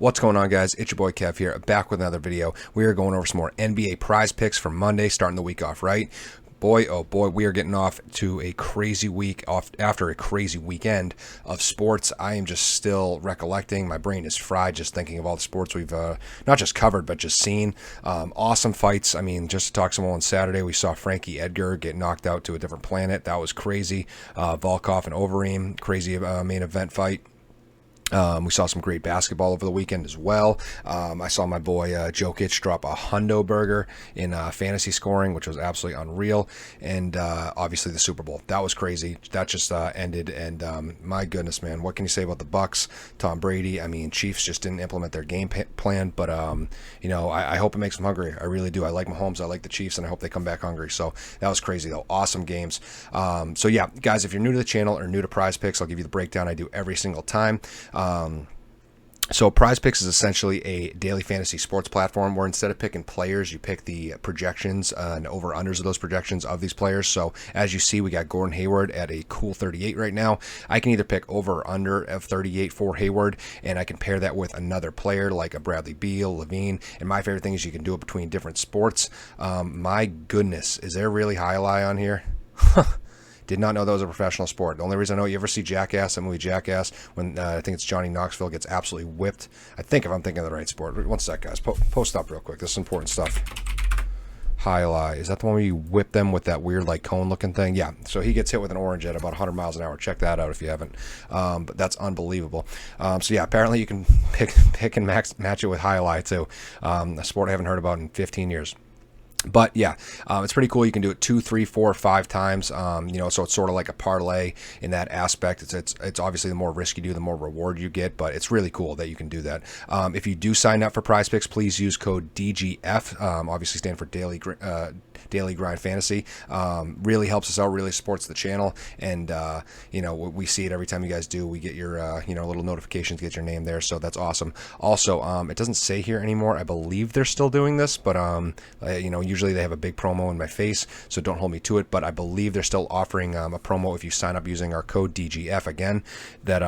What's going on, guys? It's your boy Kev here, back with another video. We are going over some more NBA prize picks for Monday, starting the week off right. Boy, oh boy, we are getting off to a crazy week after a crazy weekend of sports. I am just still recollecting. My brain is fried just thinking of all the sports we've not just covered, but just seen. Awesome fights. I mean, just to talk some more on Saturday, we saw Frankie Edgar get knocked out to a different planet. That was crazy. Volkov and Overeem, crazy main event fight. We saw some great basketball over the weekend as well. I saw my boy Jokic drop a hundo burger in fantasy scoring, which was absolutely unreal. And obviously the Super Bowl. That was crazy. That just ended. And my goodness, man, what can you say about the Bucks? Tom Brady. I mean, Chiefs just didn't implement their game plan. But, you know, I hope it makes them hungry. I really do. I like Mahomes. I like the Chiefs, and I hope they come back hungry. So that was crazy, though. Awesome games. So, yeah, guys, if you're new to the channel or new to Prize Picks, I'll give you the breakdown I do every single time. So PrizePicks is essentially a daily fantasy sports platform where instead of picking players, you pick the projections and over-unders of those projections of these players. So as you see, we got Gordon Hayward at a cool 38 right now. I can either pick over or under of 38 for Hayward, and I can pair that with another player like a Bradley Beal, Levine. And my favorite thing is you can do it between different sports. My goodness, is there really highlight on here? Did not know that was a professional sport. The only reason I know, you ever see Jackass, that movie Jackass, when I think it's Johnny Knoxville gets absolutely whipped. I think if I'm thinking of the right sport. One sec, guys. Post up real quick. This is important stuff. Highlight. Is that the one where you whip them with that weird like cone looking thing? Yeah. So he gets hit with an orange at about 100 miles an hour. Check that out if you haven't. But that's unbelievable. So yeah, apparently you can pick and match it with highlight too. A sport I haven't heard about in 15 years. But yeah, it's pretty cool. You can do it 2, 3, 4, 5 times. You know, so it's sort of like a parlay in that aspect. It's obviously the more risk you do, the more reward you get. But it's really cool that you can do that. If you do sign up for PrizePicks, please use code DGF. Obviously, stand for Daily Grind Fantasy. Really helps us out. Really supports the channel. And you know, we see it every time you guys do. We get your you know, little notifications, get your name there. So that's awesome. Also, it doesn't say here anymore. I believe they're still doing this, but you know, usually they have a big promo in my face, so don't hold me to it, but I believe they're still offering a promo if you sign up using our code DGF again, that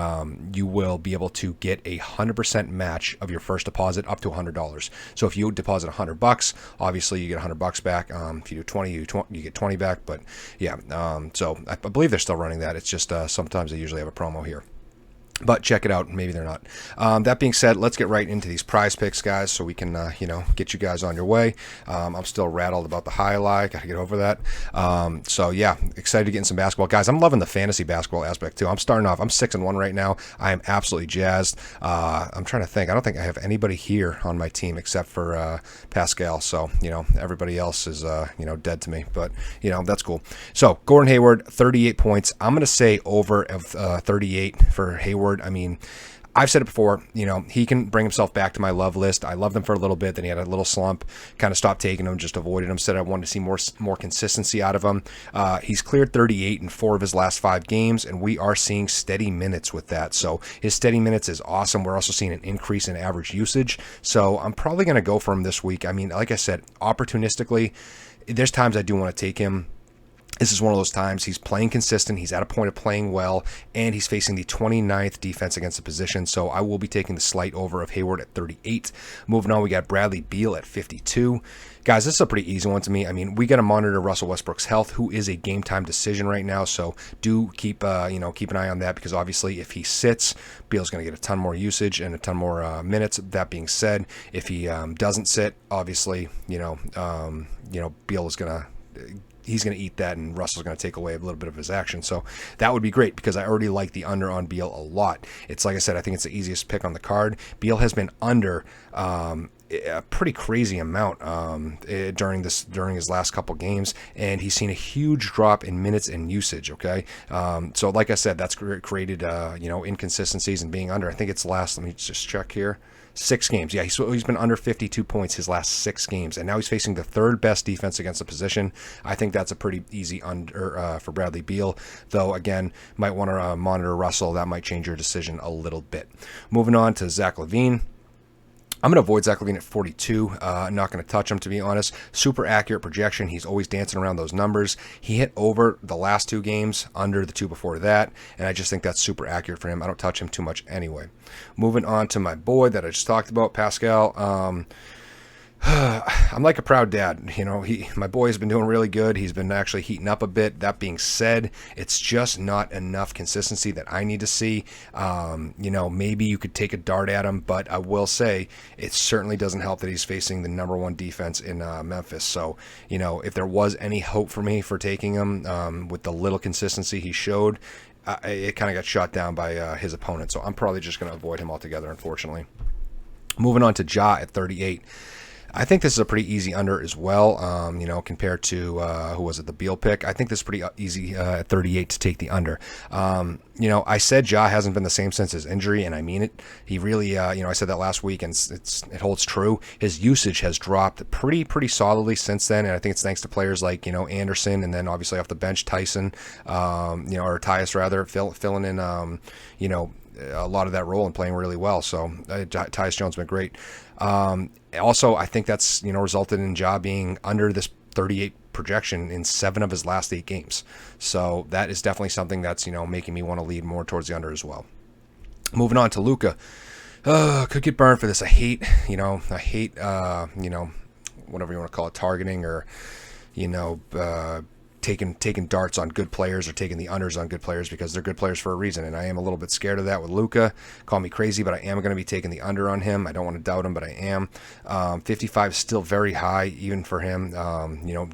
you will be able to get a 100% match of your first deposit up to $100. So if you deposit $100, obviously you get $100 back. If you do 20, you get 20 back. But yeah, so I believe they're still running that. It's just sometimes they usually have a promo here. But check it out. Maybe they're not. That being said, let's get right into these prize picks, guys, so we can, you know, get you guys on your way. I'm still rattled about the highlight. Got to get over that. So, yeah, excited to get in some basketball. Guys, I'm loving the fantasy basketball aspect, too. I'm starting off. I'm 6-1 right now. I am absolutely jazzed. I'm trying to think. I don't think I have anybody here on my team except for Pascal. So, you know, everybody else is, you know, dead to me. But, you know, that's cool. So, Gordon Hayward, 38 points. I'm going to say over of 38 for Hayward. I mean, I've said it before, you know, he can bring himself back to my love list. I loved him for a little bit, then he had a little slump, kind of stopped taking him, just avoided him, said I wanted to see more consistency out of him. He's cleared 38 in 4 of his last 5 games, and we are seeing steady minutes with that. So his steady minutes is awesome. We're also seeing an increase in average usage. So I'm probably going to go for him this week. I mean, like I said, opportunistically, there's times I do want to take him. This is one of those times. He's playing consistent. He's at a point of playing well, and he's facing the 29th defense against the position. So I will be taking the slight over of Hayward at 38. Moving on, we got Bradley Beal at 52. Guys, this is a pretty easy one to me. I mean, we got to monitor Russell Westbrook's health, who is a game-time decision right now. So do keep, you know, keep an eye on that, because obviously if he sits, Beal's going to get a ton more usage and a ton more minutes. That being said, if he doesn't sit, obviously, you know, Beal is going to. He's going to eat that, and Russell's going to take away a little bit of his action. So that would be great, because I already like the under on Beal a lot. It's like I said, I think it's the easiest pick on the card. Beal has been under a pretty crazy amount during his last couple games, and he's seen a huge drop in minutes and usage. Okay, so like I said, that's created you know, inconsistencies and being under. I think it's last. Let me just check here. 6 games. Yeah, he's been under 52 points his last 6 games, and now he's facing the 3rd best defense against the position. I think that's a pretty easy under for Bradley Beal, though, again, might want to monitor Russell. That might change your decision a little bit. Moving on to Zach Levine. I'm going to avoid Zach Levine at 42. I'm not going to touch him, to be honest. Super accurate projection. He's always dancing around those numbers. He hit over the last 2 games, under the 2 before that, and I just think that's super accurate for him. I don't touch him too much anyway. Moving on to my boy that I just talked about, Pascal. I'm like a proud dad. My boy has been doing really good. He's been actually heating up a bit. That being said, it's just not enough consistency that I need to see. Maybe you could take a dart at him, but I will say it certainly doesn't help that he's facing the #1 defense in Memphis. So, if there was any hope for me for taking him with the little consistency he showed, it kind of got shot down by his opponent. So I'm probably just going to avoid him altogether, unfortunately. Moving on to Ja at 38. I think this is a pretty easy under as well, compared to, who was it, the Beal pick. I think this is pretty easy at 38 to take the under. I said Ja hasn't been the same since his injury, and I mean it. He really, I said that last week, and it holds true. His usage has dropped pretty solidly since then, and I think it's thanks to players like, Anderson, and then obviously off the bench, Tyson, or Tyus rather, filling in, a lot of that role and playing really well. So Tyus Jones has been great. Also, I think that's resulted in Ja being under this 38 projection in 7 of his last 8 games. So that is definitely something that's making me want to lead more towards the under as well. Moving on to Luca. Could get burned for this. I hate whatever you want to call it, targeting or taking darts on good players or taking the unders on good players, because they're good players for a reason, and I am a little bit scared of that with Luca. Call me crazy, but I am going to be taking the under on him. I don't want to doubt him, but I am. 55 is still very high even for him.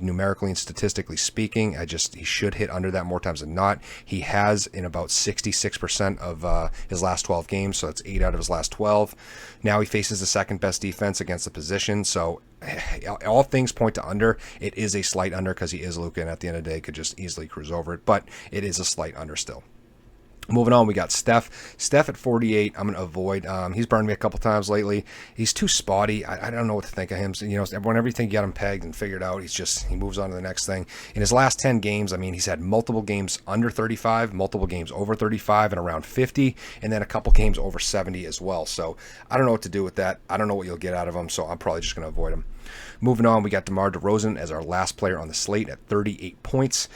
Numerically and statistically speaking, he should hit under that more times than not. He has in about 66% of his last 12 games, so that's 8 out of his last 12. Now he faces the second best defense against the position, so all things point to under. It is a slight under because he is Luca, and at the end of the day could just easily cruise over it, but it is a slight under still. Moving on, we got Steph. Steph at 48, I'm going to avoid. He's burned me a couple times lately. He's too spotty. I don't know what to think of him. So, whenever you think you got him pegged and figured out, he moves on to the next thing. In his last 10 games, he's had multiple games under 35, multiple games over 35 and around 50, and then a couple games over 70 as well. So I don't know what to do with that. I don't know what you'll get out of him, so I'm probably just going to avoid him. Moving on, we got Demar Derozan as our last player on the slate at 38 points.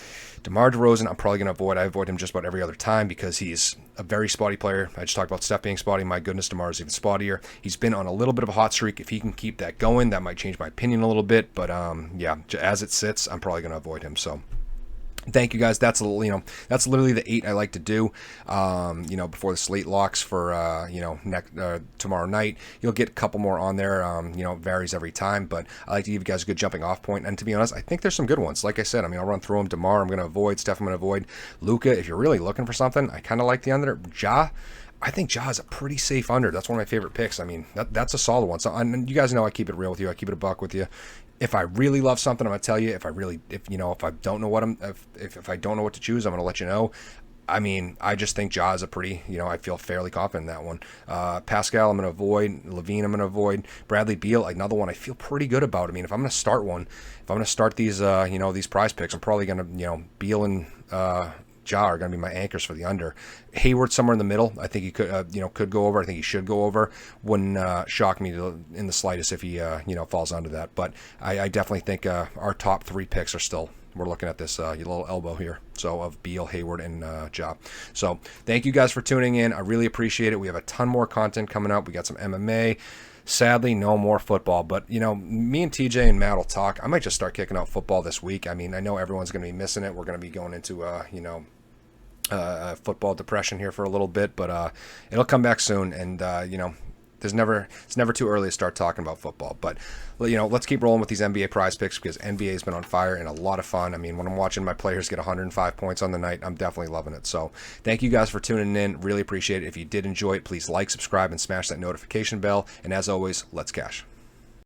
Demar Derozan, I'm probably going to avoid. I avoid him just about every other time because he's a very spotty player. I just talked about Steph being spotty. My goodness, Demar is even spottier. He's been on a little bit of a hot streak. If he can keep that going, that might change my opinion a little bit. But as it sits, I'm probably going to avoid him. So thank you guys. That's literally the 8 I like to do. Before the slate locks for tomorrow night. You'll get a couple more on there. It varies every time, but I like to give you guys a good jumping off point. And to be honest, I think there's some good ones. Like I said, I'll run through them. Demar, I'm going to avoid. Steph, I'm going to avoid. Luca, if you're really looking for something, I kind of like the under. Ja, I think Ja is a pretty safe under. That's one of my favorite picks. That's a solid one. So you guys know I keep it real with you. I keep it a buck with you. If I really love something, I'm gonna tell you. If I don't know if I don't know what to choose, I'm gonna let you know. I just think Ja is a pretty, I feel fairly confident in that one. Pascal, I'm going to avoid. Levine, I'm going to avoid. Bradley Beal, another one I feel pretty good about. If I'm going to start one, if I'm going to start these, these prize picks, I'm probably going to, Beal and Ja are going to be my anchors for the under. Hayward somewhere in the middle. I think he could go over. I think he should go over. Wouldn't shock me in the slightest if he, falls onto that. But I definitely think our top 3 picks are still. We're looking at this little elbow here, so of Beal, Hayward, and Ja. So thank you guys for tuning in. I really appreciate it. We have a ton more content coming up. We got some MMA. Sadly, no more football, but me and TJ and Matt will talk. I might just start kicking out football this week. I know everyone's going to be missing it. We're going to be going into football depression here for a little bit, but it'll come back soon, and it's never too early to start talking about football. But let's keep rolling with these NBA prize picks because NBA has been on fire and a lot of fun. When I'm watching my players get 105 points on the night, I'm definitely loving it. So thank you guys for tuning in. Really appreciate it. If you did enjoy it, please like, subscribe, and smash that notification bell. And as always, let's cash.